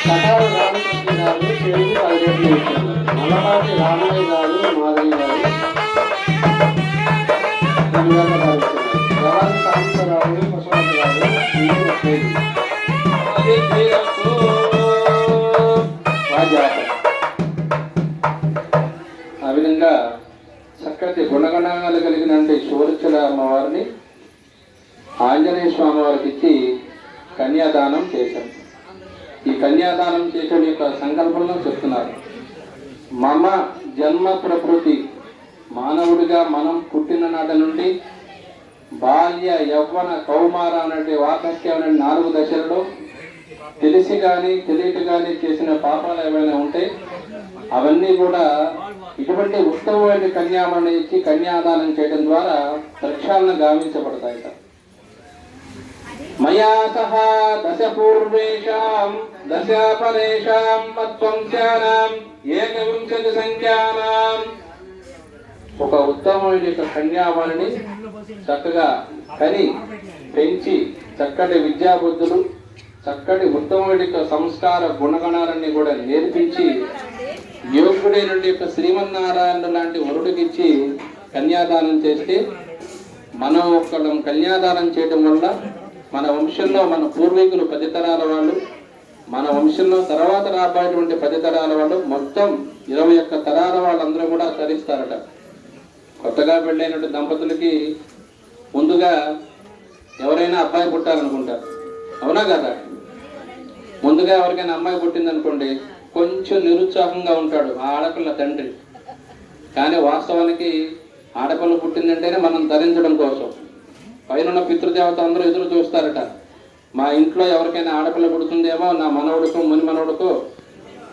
కటారు రామకృష్ణ గారు తెలుగు 10 ఇచ్చారు. నల్లపాటి రామయ్య గారు మాధవి గారు 200 గారు జవాన్ సాంబరావు ప్రసాద్ గారు ఆ విధంగా చక్కటి గుణగణాలు కలిగినటువంటి శూరచల అమ్మవారిని ఆంజనేయ స్వామి వారికి ఇచ్చి కన్యాదానం చేశాం. ఈ కన్యాదానం చేసే యొక్క సంకల్పంలో చెప్తున్నారు. మమ జన్మ ప్రకృతి, మానవుడిగా మనం పుట్టిన నాటి నుండి బాల్య యవ్వన కౌమార అనే వార్ధక్యం అనే 4 దశలలో తెలిసి కానీ తెలియక కానీ చేసిన పాపాలు ఏమైనా ఉంటే అవన్నీ కూడా ఇటువంటి ఉత్తమమైన కన్యామణి ఇచ్చి కన్యాదానం చేయడం ద్వారా వృక్షాలను గావించబడతాయట. మయా సహా దశ పూర్వేషాం దశ పరేషాం మత్వంశానాం ఏకవింశతి సంఖ్యానాం. ఒక ఉత్తమమైన యొక్క కన్యామణిని చక్కగా కని పెంచి చక్కటి విద్యాబుద్ధులు చక్కటి ఉత్తమమైన సంస్కార గుణగణాలన్నీ కూడా నేర్పించి యోగుడైన యొక్క శ్రీమన్నారాయణ లాంటి వరుడికి ఇచ్చి కన్యాదానం చేస్తే మనం ఒక్కళ్ళం కన్యాదానం చేయడం వల్ల మన వంశంలో మన పూర్వీకులు 10 తరాల వాళ్ళు, మన వంశంలో తర్వాత రాబోయేటువంటి 10 తరాల వాళ్ళు, మొత్తం 21 తరాల వాళ్ళందరూ కూడా తరిస్తారట. కొత్తగా పెళ్ళైనటువంటి దంపతులకి ముందుగా ఎవరైనా అబ్బాయి పుట్టాలనుకుంటారు, అవునా కదా? ముందుగా ఎవరికైనా అమ్మాయి పుట్టిందనుకోండి కొంచెం నిరుత్సాహంగా ఉంటాడు ఆ ఆడపిల్ల తండ్రి. కానీ వాస్తవానికి ఆడపిల్ల పుట్టిందంటేనే మనం ధరించడం కోసం పైన పితృదేవత అందరూ ఎదురు చూస్తారట. మా ఇంట్లో ఎవరికైనా ఆడపిల్ల పుడుతుందేమో, నా మనవడుకో ముని మనవడుకో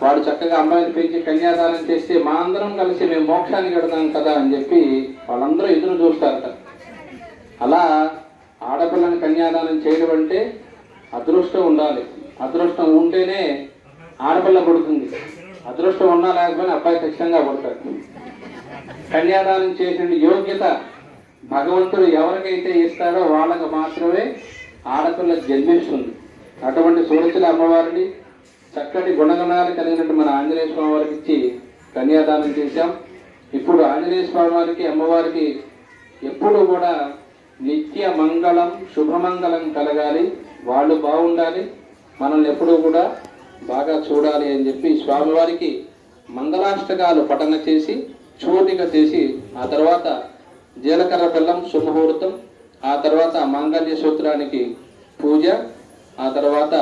వాడు చక్కగా అమ్మాయిని పెంచి కన్యాదానం చేస్తే మా అందరం కలిసి మేము మోక్షానికి వెడతాం కదా అని చెప్పి వాళ్ళందరూ ఎదురు చూస్తారట. అలా ఆడపిల్లని కన్యాదానం చేయడం అంటే అదృష్టం ఉండాలి. అదృష్టం ఉంటేనే ఆడపిల్ల పుడుతుంది. అదృష్టం ఉన్నా లేకపోయినా అబ్బాయి ఖచ్చితంగా పుడతాడు. కన్యాదానం చేసిన యోగ్యత భగవంతుడు ఎవరికైతే ఇస్తాడో వాళ్ళకు మాత్రమే ఆడపిల్ల జన్మిస్తుంది. అటువంటి సూరచల అమ్మవారిని చక్కటి గుణగణాలు కలిగినట్టు మన ఆంజనేయ స్వామి వారికి ఇచ్చి కన్యాదానం చేశాం. ఇప్పుడు ఆంజనేయ స్వామి వారికి అమ్మవారికి ఎప్పుడు కూడా నిత్య మంగళం శుభమంగళం కలగాలి, వాళ్ళు బాగుండాలి, మనల్ని ఎప్పుడూ కూడా బాగా చూడాలి అని చెప్పి స్వామివారికి మంగళాష్టకాలు పఠన చేసి చూటిక చేసి ఆ తర్వాత జీలకర్ర బెల్లం శుభముహూర్తం, ఆ తర్వాత మాంగళ్య సూత్రానికి పూజ, ఆ తర్వాత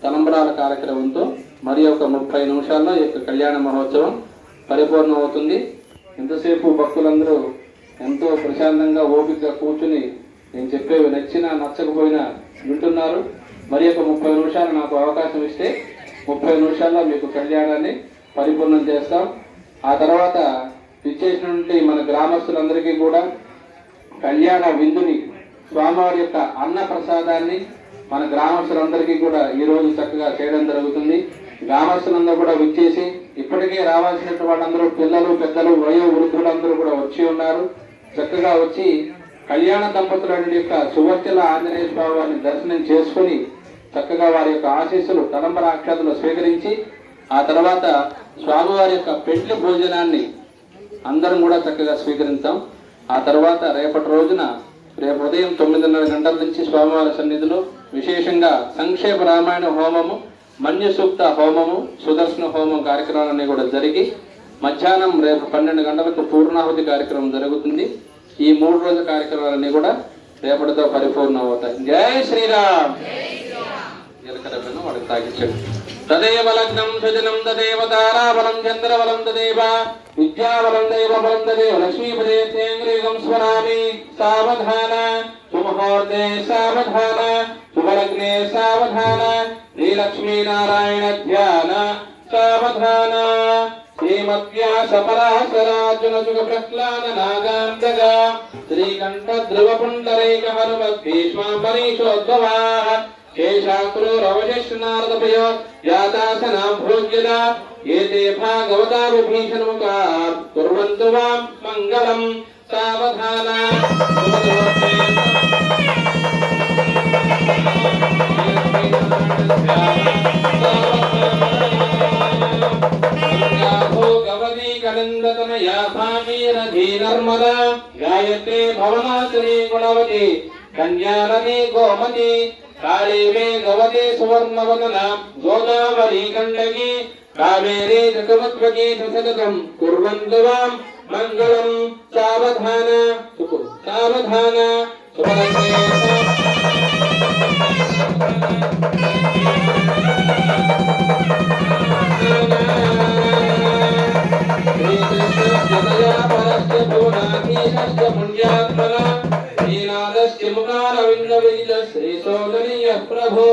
తలంబరాల కార్యక్రమంతో మరి ఒక 30 నిమిషాల్లో ఈ యొక్క కళ్యాణ మహోత్సవం పరిపూర్ణం అవుతుంది. ఎంతసేపు భక్తులందరూ ఎంతో ప్రశాంతంగా ఓపికగా కూర్చుని నేను చెప్పేవి నచ్చినా నచ్చకపోయినా వింటున్నారు. మరి ఒక 30 నిమిషాలు నాకు అవకాశం ఇస్తే 30 నిమిషాల్లో మీకు కళ్యాణాన్ని పరిపూర్ణం చేస్తాం. ఆ తర్వాత విచ్చేసినటువంటి మన గ్రామస్తులందరికీ కూడా కళ్యాణ విందుని స్వామివారి యొక్క అన్న ప్రసాదాన్ని మన గ్రామస్తులందరికీ కూడా ఈరోజు చక్కగా చేయడం జరుగుతుంది. గ్రామస్తులందరూ కూడా విచ్చేసి ఇప్పటికే రావాల్సినటువంటి వాళ్ళందరూ పిల్లలు పెద్దలు వయో వృద్ధులందరూ కూడా వచ్చి ఉన్నారు. చక్కగా వచ్చి కళ్యాణ దంపతుల యొక్క సువర్చల ఆంజనేయ స్వామి వారిని దర్శనం చేసుకుని చక్కగా వారి యొక్క ఆశీస్సులు తలంబర అక్షతలు స్వీకరించి ఆ తర్వాత స్వామివారి యొక్క పెండ్లి భోజనాన్ని అందరం కూడా చక్కగా స్వీకరిస్తాం. ఆ తర్వాత రేపటి రోజున రేపు ఉదయం 9:30 గంటల నుంచి స్వామివారి సన్నిధిలో విశేషంగా సంక్షేప రామాయణ హోమము, మన్య సూక్త హోమము, సుదర్శన హోమం కార్యక్రమాలన్నీ కూడా జరిగి మధ్యాహ్నం రేపు 12 గంటలకు పూర్ణాహుతి కార్యక్రమం జరుగుతుంది. ఈ 3 రోజుల కార్యక్రమాలన్నీ కూడా రేపటితో పరిపూర్ణం అవుతాయి. జై శ్రీరామ్. జీలకర్ర వాడికి తాగించాడు. తదేవ లగ్నం సజనం తదేవ తారాబలం చంద్రబలం తదేవ విద్యాబలం దైవ బలం తదేవ లక్ష్మీపదేంద్రియం స్మరామి. సావధాన సుముహూర్తే సావధాన శుభలగ్నే సావధాన శ్రీలక్ష్మీనారాయణ ధ్యాన సావధాన. శ్రీమద్వ్యాస పరాశరార్జున సుఖ ప్రహ్లాద నాగాంతక శ్రీకంఠ ధ్రువ పుండరైక హనుమద్ భీష్మాంబరీషోద్భవా కేశాక్రూరవశిష్ణారదభయో యాతాసనాం భోజ్యద ఏతే భాగవతా విభీషణముఖా కుర్వంతు వాం మంగళం. సావధాన सुमति कन्याननी गोमती काली वेगवती सुवर्णवदना गोदावरी गण्डकी कावेरी जगवत्वती सततं कुर्वन्तु वां मङ्गलं सावधान सावधान प्रभो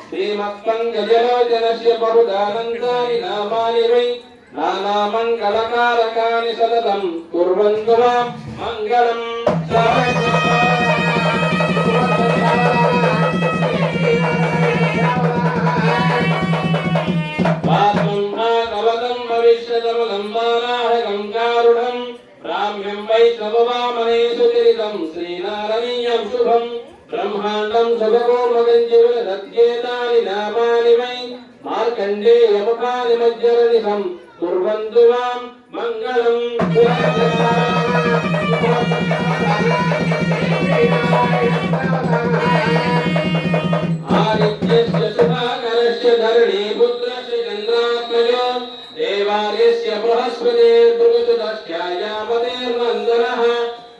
श्रीमत्पङ्कजलोचनस्य बहुदानन्दानि नामानि वै नानामङ्गलकारकानि सततं कुर्वन्तु मां मङ्गलम् राम्यं वैष्णववामनेषु चरितं श्रीनारायणीयं शुभं ब्रह्माण्डं सुभगोमगञ्जीवनदत्येतानि नामानि वै मार्कण्डेयमुखानि मज्जरनिशं कुर्वन्तु वां मङ्गलम् आदित्यस्य शुभाकरस्य धरणीपुत्रस्य चन्द्रात्मजो देवार्यस्य बृहस्पतिर्भृगुसुतश्चायापतेर्नन्दनः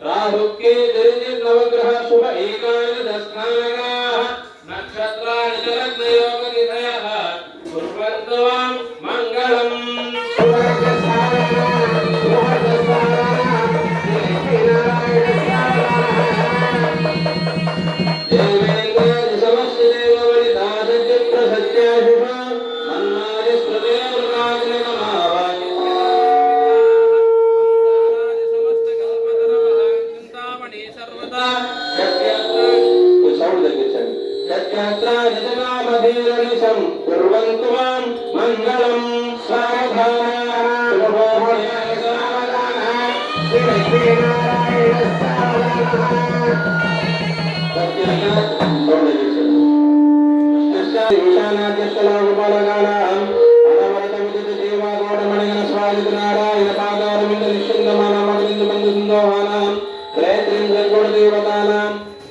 राहुके दरिद्रनवग्रह शुभ एकादशस्थानगाः नक्षत्राणि च रत्नयोगनिधयः कुर्वन्तु वां मङ्गलम् कुर्वन्तु मां मङ्गलं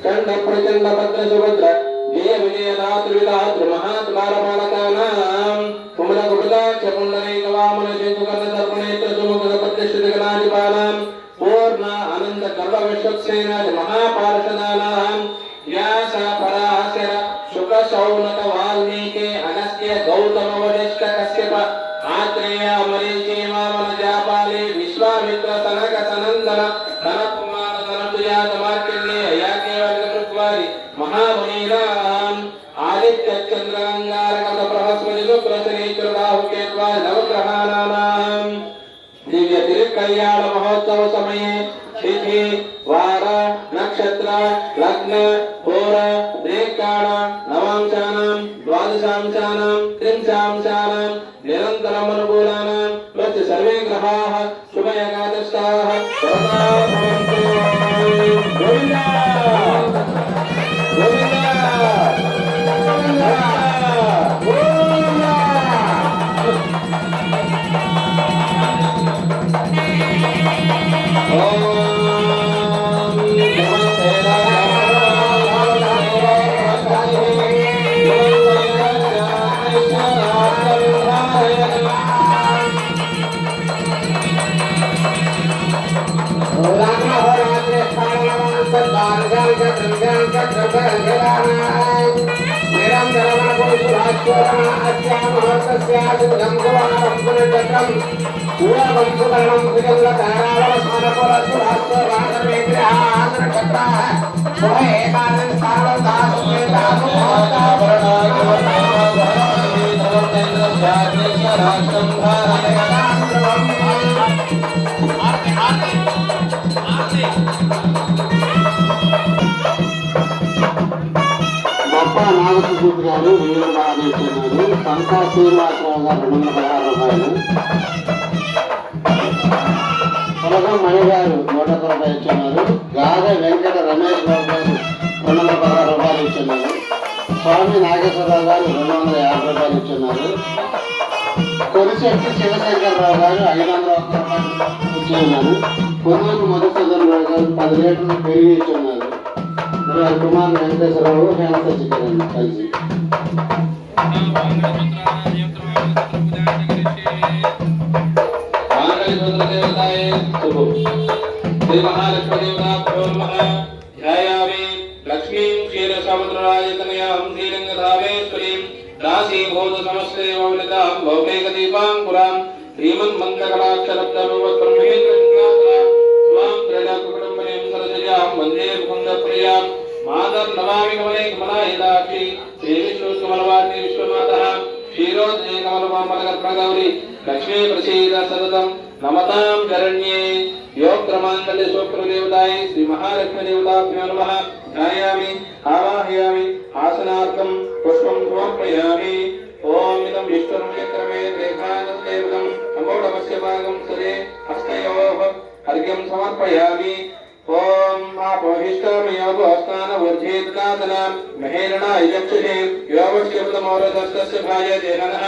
कंड प्रचंड भद्र सुभद्र जय विजयदातृदातृ महाद्वारपालकानां कुमलकुटुदाक्ष पुण्डरीकवामन चेतुकर्णदर्पणेत्र सुमुखपद्यश्रुतिगणाधिपानां पूर्ण आनंद कल्पविश्वक्सेनादि महापार्षदानां व्यासपराशर शुकशौनक वाल्मीकि अगस्त्य गौतम वसिष्ठ कश्यप आत्रेय मरीचि वामन जापाली विश्वामित्र सनक सनंदन सनत्कुमार सनतुजा मार्कण्डेय याज्ञवल्क्य पृथ्वी महामुनीनां आदित्य चंद्र अंगारक बृहस्पति शुक्र शनीश्वर राहु केतु नवग्रहानां दिव्य तिरुकल्याण महोत्सव समये तिथि वार नक्षत्र लग्न होर दिक्काल नवांशानां द्वादशांशानां त्रिंशांशानां निरन्तरम् अनुकूलानां प्रति सर्वे ग्रहाः शुभ एकादशाः सदा भवन्तु गोविन्द गोविन्द నాగసుజీత్ గారు 1000 బాగా ఇచ్చున్నారు. సంతా శ్రీనివాసరావు గారు 216 రూపాయలు. పొలగం మణి గారు 101 రూపాయలు ఇచ్చున్నారు. గాద వెంకట రమేష్ బాబు గారు 216 రూపాయలు ఇచ్చున్నారు. స్వామి నాగేశ్వరరావు గారు 250 రూపాయలు ఇచ్చున్నారు. కొరిశెట్టి శివశంకరరావు గారు 501 రూపాయలు ఇచ్చున్నారు. కొన్నూరు మధుసూదన్ రావు గారు 10 లీటర్లు పెరిగి ఇచ్చున్నారు. వారి కుమారుడు వెంకటేశ్వరరావు హేమ సచ్చిదానంద కలిసి श्री महालक्ष्मी देवताभ्यो नमः। ध्यायामि लक्ष्मीं क्षीरसमुद्रराजतनयां श्रीरङ्गधामेश्वरीं दासीभूत समस्तदेववनितां लौकैकदीपाङ्कुरां श्रीमन्मन्दकटाक्षरब्दभगवद्ब्रह्मेन्द्रसिंहासनां स्वां त्रैलोक्यकुटुम्बिनीं सरसिजां वन्दे मुकुन्दप्रियां मातर्नमामि कमले कमलायदाक्षी श्रीविष्णुकमलवासिनी विश्वमातः क्षीरोदये कमलमामलकल्पगौरी लक्ष्मी प्रसीद सततं नमतां शरण्ये। योगक्रमांगल्य सूत्रदेवताय श्री महालक्ष्मी देवताभ्यो नमः। ध्यायामि आवाहयामि आसनार्थं पुष्पं समर्पयामि। ओम इदं विष्णुं चक्रमे देवानं देवतं अमोढमस्य भागं सरे हस्तयोः अर्घ्यं समर्पयामि। ओम आपोहिष्टामयोगोस्नानवर्धेतनादनां महेरणाय चक्षुषे योगस्यमोरदस्तस्य भायतेनः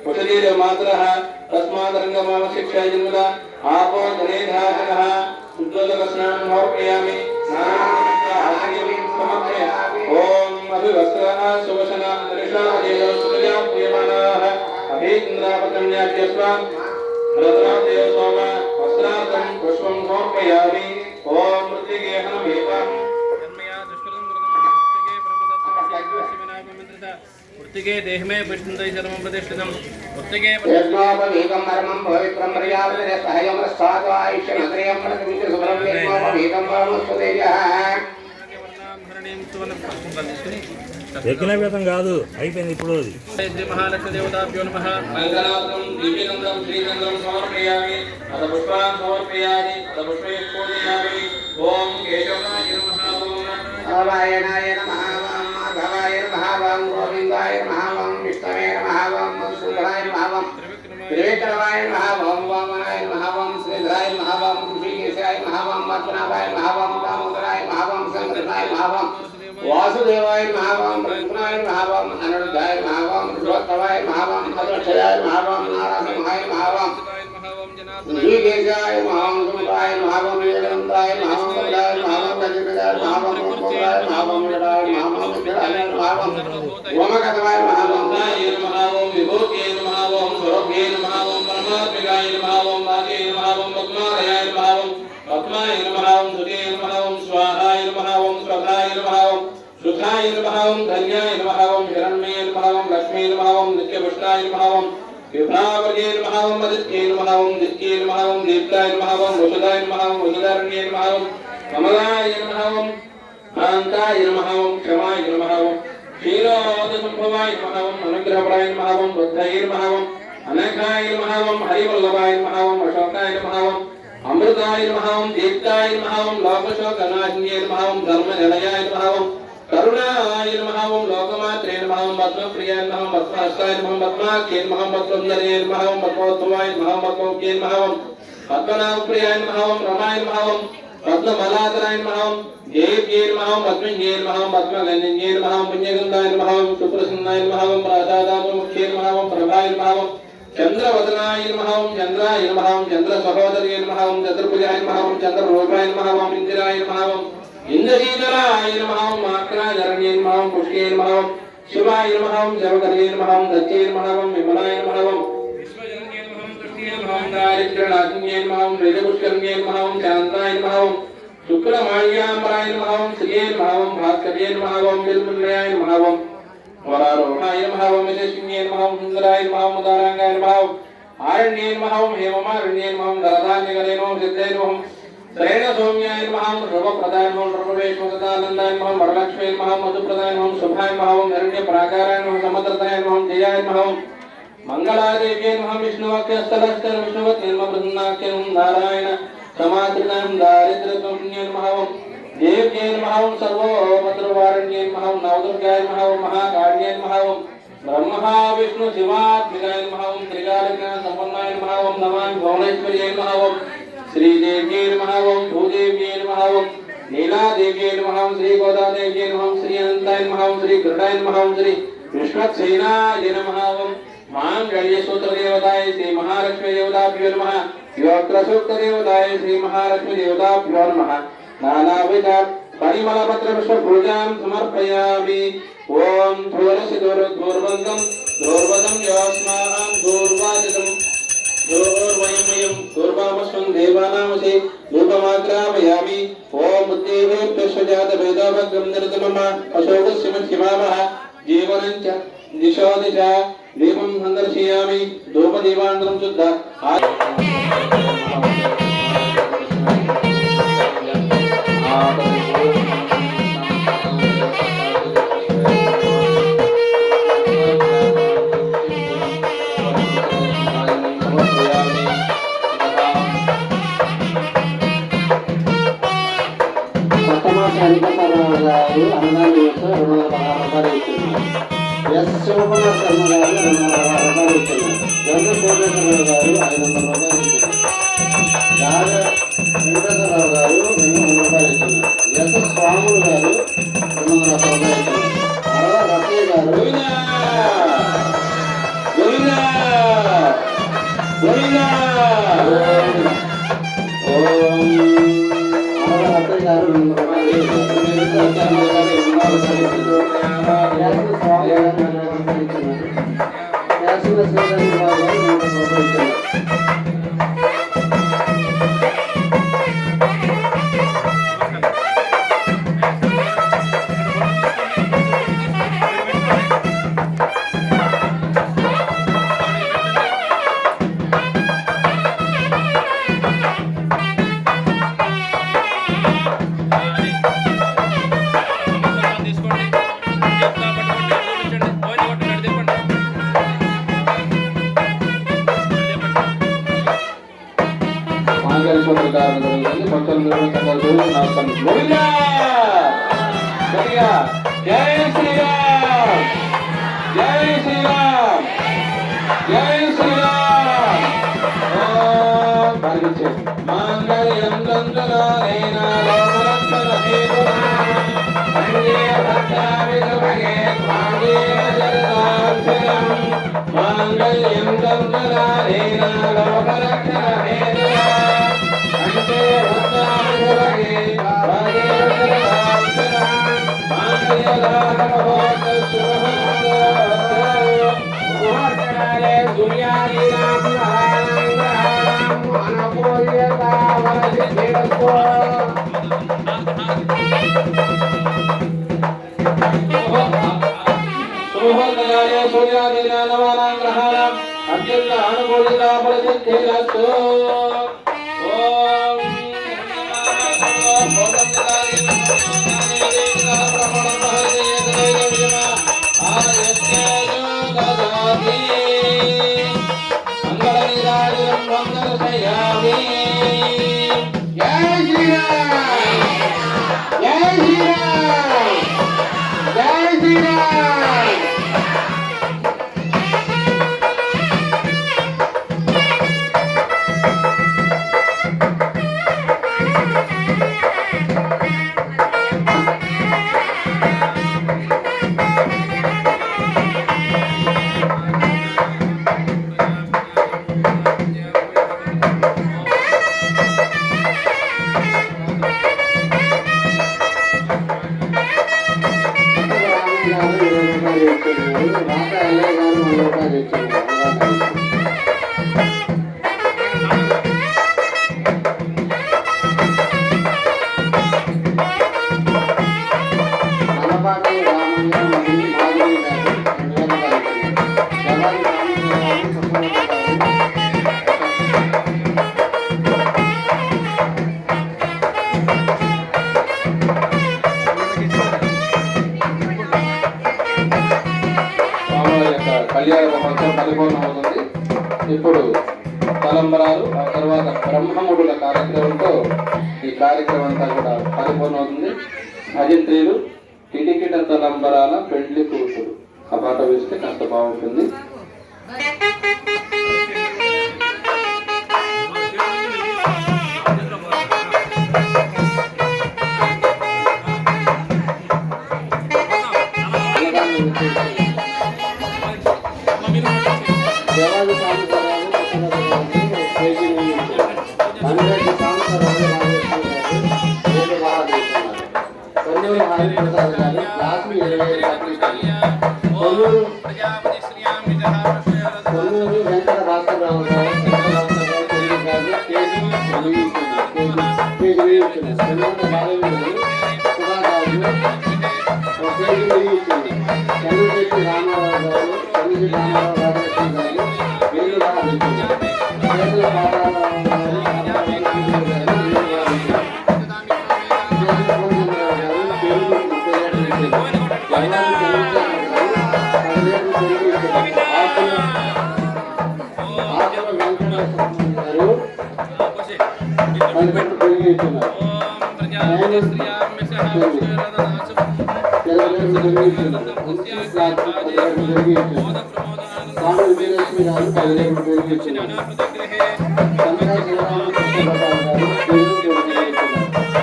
कुशलीरमात्रः तस्मादरङ्गमामशिक्षाय जन्मदा आपो जनेधातनः शुद्धोदकस्नानं समर्पयामि। ओम अभिवस्त्राः सुवसनां दर्शनादेव सुतया प्रियमाणाः अभिन्द्रापतन्याद्यस्वां रत्नादेव सोम वस्त्रार्थं पुष्पं समर्पयामि। ओम मृत्तिगेहनमेवं मृत्तिके देह में विष्णुदय सर्वं प्रतिष्ठितं मृत्तिके यज्ञोपवीतं परमं पवित्रं पर्यावरणे सहयं रस्ताद्वायुष्यं हृदयं प्रतिविद्य सुब्रह्मण्यज्ञोपवीतं परमस्वदेयः ఎక్కిన వేతం కాదు అయిపోయింది ఇప్పుడు అది శ్రీ మహాలక్ష్మి దేవతాభ్యో నమః। మంగళార్థం దివ్యగంధం శ్రీగంధం సమర్పయామి అత పుష్పాన్ సమర్పయామి అత పుష్పే పూజయామి। ఓం కేశవాయ నమః। ఓం నారాయణాయ నమః ఓం మాధవాయ నమః ఓం గోవిందాయ నమః ఓం విష్ణవే నమః ఓం మధుసూదనాయ నమః ఓం త్రివిక్రమాయ నమః ఓం వామనాయ నమః ఓం శ్రీధరాయ నమః ఓం ఋషికేశాయ నమః ఓం పద్మనాభాయ నమః ఓం దామోదరాయ నమః ఓం సంకృతాయ నమః ఓం वासुदेवाय महावाम प्रद्युम्नाय महावाम अनिरुद्धाय महावाम ऋषभत्तवाय महावाम भद्रक्षयाय महावाम नारासिंहाय महावाम ऋषिकेशाय महावाम सुमित्राय महावाम नीलकंठाय महावाम कमलाय महावाम गजकजाय महावाम मोक्षदाय महावाम जटाय महावाम विद्याय महावाम वमकतवाय महावाम महावाम विभूतिये महावाम स्वरूपये महावाम परमात्मिकाय महावाम वाचे महावाम पद्मालयाय महावाम पद्माय महावाम सुते महावाम स्वाहाय महावाम स्वधाय महावाम सुखाय नमः ओम धन्याय नमः ओम हिरण्मये नमः ओम लक्ष्मी नमः ओम नित्यपुष्टाय नमः ओम विभ्रावर्ये नमः ओम अदित्ये नमः ओम दित्ये नमः ओम दीप्ताय नमः ओम वसुदाय नमः ओम वसुदारण्ये नमः ओम कमलाय नमः ओम कान्ताय नमः ओम क्षमाय नमः ओम क्षीरोदसंभवाय नमः ओम अनुग्रहपराय नमः ओम बुद्धये नमः ओम अनघाय नमः ओम हरिवल्लभाय नमः ओम अशोकाय नमः ओम अमृताय नमः ओम दीप्ताय नमः ओम लोकशोकनाशिन्ये नमः ओम धर्मनिलयाय नमः ओम करुणाय नमः ओम लोकमात्रे नमः ओम पद्मप्रियाय नमः ओम पद्महस्ताय नमः ओम पद्माख्ये नमः ओम पद्मजनये नमः ओम पद्मोत्तमाय नमः ओम पद्मोक्ये नमः ओम पद्मनाभप्रियाय नमः ओम रमाय नमः ओम पद्ममलाधराय नमः ओम देव्ये नमः ओम पद्मन्ये नमः ओम पद्मगन्धन्ये नमः ओम पुण्यगन्धाय नमः ओम सुप्रसन्नाय नमः ओम राधादामुख्ये नमः ओम प्रभाय नमः ओम चंद्रवदनाय नमः ओम चंद्राय नमः ओम चंद्रसहोदर्ये नमः ओम चतुर्भुजाय नमः ओम चंद्ररूपाय नमः ओम इंदिराय नमः ओम इंद्रशीतलाय नमः ओम माक्राजरण्ये नमः ओम पुष्ये नमः ओम शिवाय नमः ओम जवकर्ये नमः ओम दत्ते नमः ओम विमलाय नमः ओम विश्वजनये नमः ओम कृष्णे नमः ओम दारिद्र्यनाशिन्ये नमः ओम वेदपुष्करण्ये नमः ओम शान्ताय नमः ओम शुक्लमाल्याम्बराय नमः ओम श्रिये नमः ओम भास्कर्ये नमः ओम बिल्मुल्लयाय नमः ओम वरारोहाय नमः ओम यशस्विन्ये नमः ओम सुन्दराय नमः ओम उदारांगाय नमः ओम आरण्ये नमः ओम हेममारण्ये नमः ओम धरधान्यगणे नमः ओम सिद्धे नमः ओम श्रेण सौम्याय नमः ओम सर्वप्रदाय नमः ओम सर्ववेशमसदानन्दाय नमः ओम वरलक्ष्मी नमः ओम मधुप्रदाय नमः ओम शुभाय नमः ओम हिरण्यपराकाराय नमः ओम समत्रताय नमः ओम जयाय नमः ओम मंगलादेव्ये नमः विष्णुवाक्यस्थलस्थल विष्णुवत्ये नमः प्रसन्नाख्ये नमः नारायण समाश्रिताय दारिद्र्यसंज्ञे नमः ओम देव्ये नमः ओम सर्वोपद्रवारण्ये नमः ओम नवदुर्गाय नमः ओम महाकार्ये नमः ओम ब्रह्मा विष्णु शिवात्मिकाय नमः ओम त्रिकालज्ञान संपन्नाय नमः ओम नमामि भुवनेश्वर्यै नमः ओम श्रीदेव्ये नमः ओम भूदेव्ये नमः ओम नीलादेव्ये नमः ओम श्री गोदादेव्ये नमः ओम श्री अनंताय नमः ओम श्री गरुडाय नमः ओम श्री विष्णुसेनाय नमः ओम मांगल्यसूत्रदेवताय श्री महालक्ष्मी देवताभ्यो नमः योगसूत्रदेवताय श्री महालक्ष्मी देवताभ्यो नमः नानाविध परिमलपत्रपुष्पपूजां समर्पयामि। ओम धूरसि धूर्वंगं धूर्वदं योऽस्माकं धूर्वादितं धूर्वयमयं धूर्वामस्वं देवानामसि धूपमाग्रापयामि। ओम उद्देवेभ्यश्वजातभेदोभग्रं निर्दमम अशोकस्य मध्यमामः जीवनं च दिशो दिशा दीपं सन्दर्शयामि। धूपदीपानन्तरं शुद्ध స్వాములు గారు 200 రూపాయలు జై శ్రీరామ్ జై శ్రీరామ్ జై శ్రీరామ్ మాంగళ్యం దందనానేన లోకరక్షణ హేతునా వందే భద్రావిదుభగే స్వామేవ జగదాభిరం మాంగళ్యం దందనానేన లోకరక్షణ హేతునా వందే భద్రావిదుభగే స్వామేవ జగదాభిరం అత్యంత అనుకూలిత పరిస్థితి కళ్యాణ మహోత్సవం పరిపూర్ణమవుతుంది. ఇప్పుడు తలంబరాలు, ఆ తర్వాత బ్రహ్మముడుల కార్యక్రమంతో ఈ కార్యక్రమం అంతా కూడా పరిపూర్ణమవుతుంది. భజంత్రీలు కిటికిట తలంబరాల పెండ్లి కూతురు ఆ పాట వేస్తే కాస్త బాగుంటుంది. ప్రసాద్ గారు క్లాసు 25 కొల్లూరు వెంకట భాస్కరరావు గారు చంద్రశెట్టి రామారావు గారు చంద్రశెట్టి రామారావు రాధాకృష్ణ గారు వీళ్ళు స్వామి విజయలక్ష్మి గారు 15 పెరిగించున్నారు.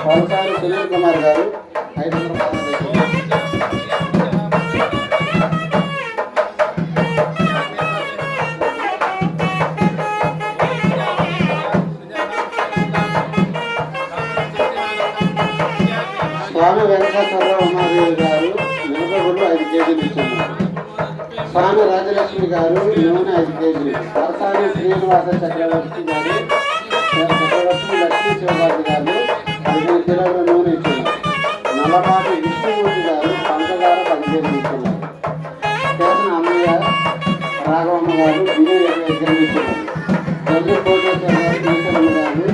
కొలసారి సునీల్ కుమార్ గారు 500 స్వామి వెంకటేశ్వరరావు ఉమాదేవి గారు మినపగుళ్ళు 5 కేజీలు ఇచ్చున్నారు. స్వామి రాజలక్ష్మి గారు నూనె 5 కేజీలు. వరసాని శ్రీనివాస చక్రవర్తి గారు లక్ష్మీ శివరాజు గారు 15 కిలోల నూనె ఇచ్చున్నారు. నల్లపాటి విష్ణుమూర్తి గారు పంచదార 10 కేజీలు ఇచ్చున్నారు. కేసన అమ్మయ్య రాఘవమ్మ గారు బియ్యం 25 కేజీలు ఇచ్చున్నారు. జల్లి కోటేశ్వర గారు ఈశ్వరమ్మ గారు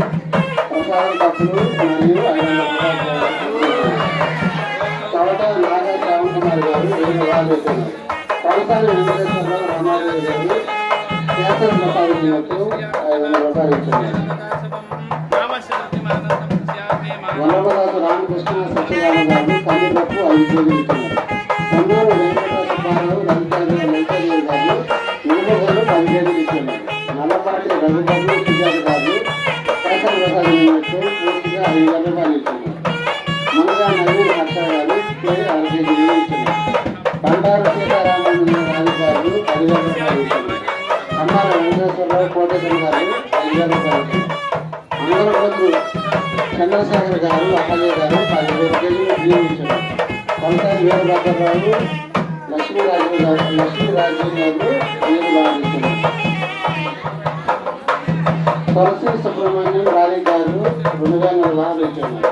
ప్రసాదం కప్పులు మరియు 500 చవట నాగా శ్రావణ్ కుమార్ గారు 2,000 ఇచ్చున్నారు. కొలసాని వెంకటేశ్వరరావు రామాదేవి గారు కేసర ప్రసాద్ కిలోకు 500 ఇచ్చున్నారు. వల్లభదాసు రామకృష్ణ సత్యనారాయణ గారు కందిపప్పు 5 కేజీలు ఇచ్చున్నారు. కొన్నూరు వెంకట సుబ్బారావు లలితాదేవి గారు మినపగుళ్ళు 10 కేజీలు ఇచ్చున్నారు. నల్లపాటి రఘుపతి సుజాత గారు కేసర ప్రసాద్ కిలోకు పూర్తిగా 5,000 రూపాయలు ఇచ్చున్నారు. మునగా నవీన్ హర్ష గారు 6 కేజీలు ఇచ్చున్నారు. బండారు సీతారామన్ రాజు గారు 10,000 రూపాయలు ఇచ్చున్నారు. అమ్మార వెంకటేశ్వరరావు కోటేశ్వర గారు 5,000 రూపాయలు ఇచ్చున్నారు. మంగళపత్రు చంద్రశేఖర్ గారు అప్పయ్య గారు 15 కేజీలు బియ్యం ఇచ్చున్నారు. కొలసారి వీరభద్రరావు లక్ష్మీరాజు గారు 7 బాగా ఇచ్చున్నారు. తులసి సుబ్రహ్మణ్యం రాణి గారు 2,000 బాగా ఇచ్చున్నారు.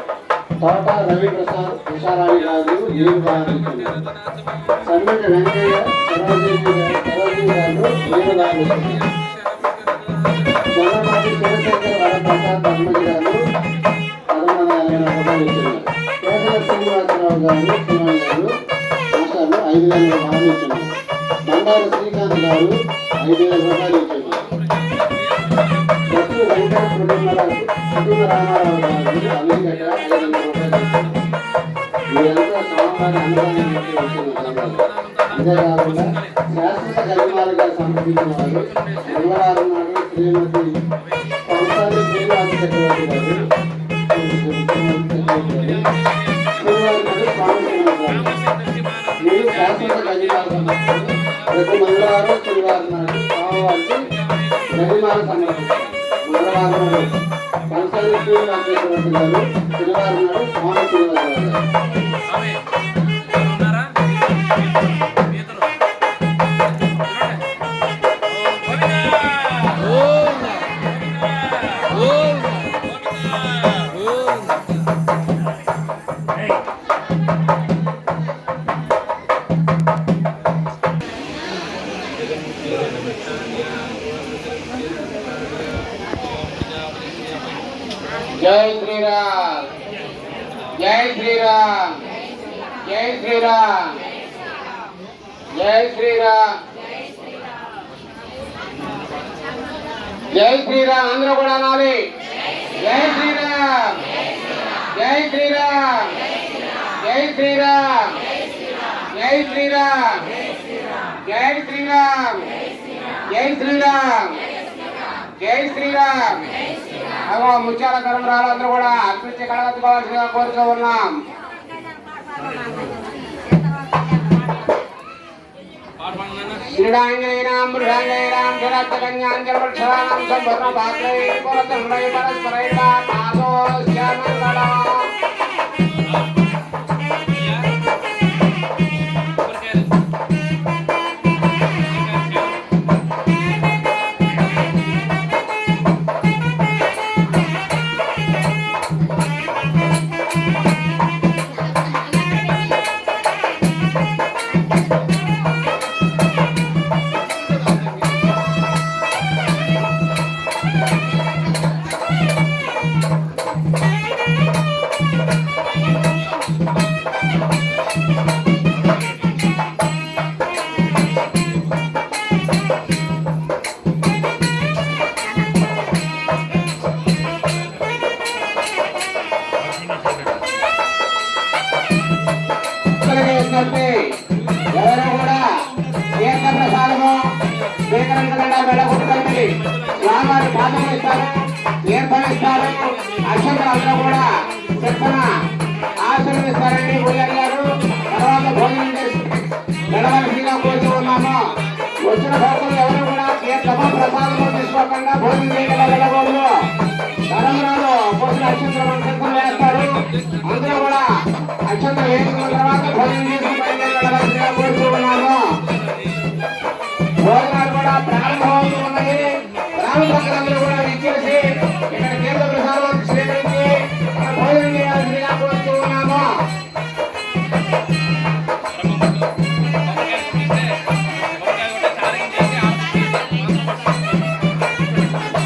తోట రవిప్రసాద్ ఉషారాణి గారు 7 బాగా ఇచ్చున్నారు. సమ్మెట వెంకయ్య సరోజిని గారు 7 బాగా ఇచ్చున్నారు. జొన్నపాటి శివశంకర్ వరప్రసాద్ ధర్మజ గారు 11,000 రూపాయలు ఇచ్చున్నారు. కేసర శ్రీనివాసరావు గారు శ్రీనివాస్ గారు మాస్టర్లు 5,000 బాగా ఇచ్చున్నారు. బండారు శ్రీకాంత్ గారు 5,000 రూపాయలు ఇచ్చున్నారు. లక్ష్మీ వెంకట కుటుంబ రామారావు గారు అమెరికా 5,000 రూపాయలు ఇచ్చున్నారు. వీరంతా స్వామివారి అనుభవాన్ని బట్టి వచ్చిన అంతేకాకుండా శాశ్వత గరిమాలుగా సమర్పించిన వారు మంగళవారం నాడు శ్రీమతి కొలసాని శ్రీనివాస చక్రవర్తి గారు, శనివారం నాడు స్వామి శ్రీనివాసరావు మీరు శాశ్వత గరిమాల సమర్పించారు. ప్రతి మంగళవారం శనివారం నాడు స్వామివారికి గరిమాల సమర్పిస్తారు. మంగళవారం నాడు కొలసాని శ్రీనివాస చక్రవర్తి గారు, శనివారం నాడు స్వామి శ్రీనివాసరావు గారు. జై శ్రీరామ్, జై శ్రీరామ్, జై శ్రీరామ్, జై శ్రీరామ్, జై శ్రీరామ్. అందరూ కూడా అనాలి జై శ్రీరామ్, జై శ్రీరామ్, జై శ్రీరామ్, జై శ్రీరామ్, జై శ్రీరామ్, జై శ్రీరామ్, జై శ్రీరామ్. అగో ముత్యాల కరంరాలు అందరూ కూడా అర్పించి కడగట్టుకోవాల్సిందిగా కోరుతూ ఉన్నాం. శ్రీరాంజనేయాం మృగాంజనేయాం జలకన్యాంజలవృక్షాణం సంపర్ణ పాత్రై పురతండై పరస్పరైర్వా నాదో శ్యామంగళం. స్వీకరించకుండా వెళ్ళగొట్టుకెళ్ళి స్వామివారి పాదములు ఇస్తారు, తీర్థం ఇస్తారు. అక్షంతలు అందరూ కూడా చెప్పన ఆశీర్వదిస్తారండి పూజారి గారు. తర్వాత భోజనం చేసి వెళ్ళవలసిందిగా కోరుతూ ఉన్నాము. వచ్చిన భక్తులు ఎవరు కూడా తీర్థము ప్రసాదము తీసుకోకుండా భోజనం చేయకుండా వెళ్ళకూడదు. తరంలో పోసిన అక్షంతలు మన చేతులు వేస్తారు. అందరూ కూడా అక్షంతలు వేసుకున్న తర్వాత భోజనం చేసి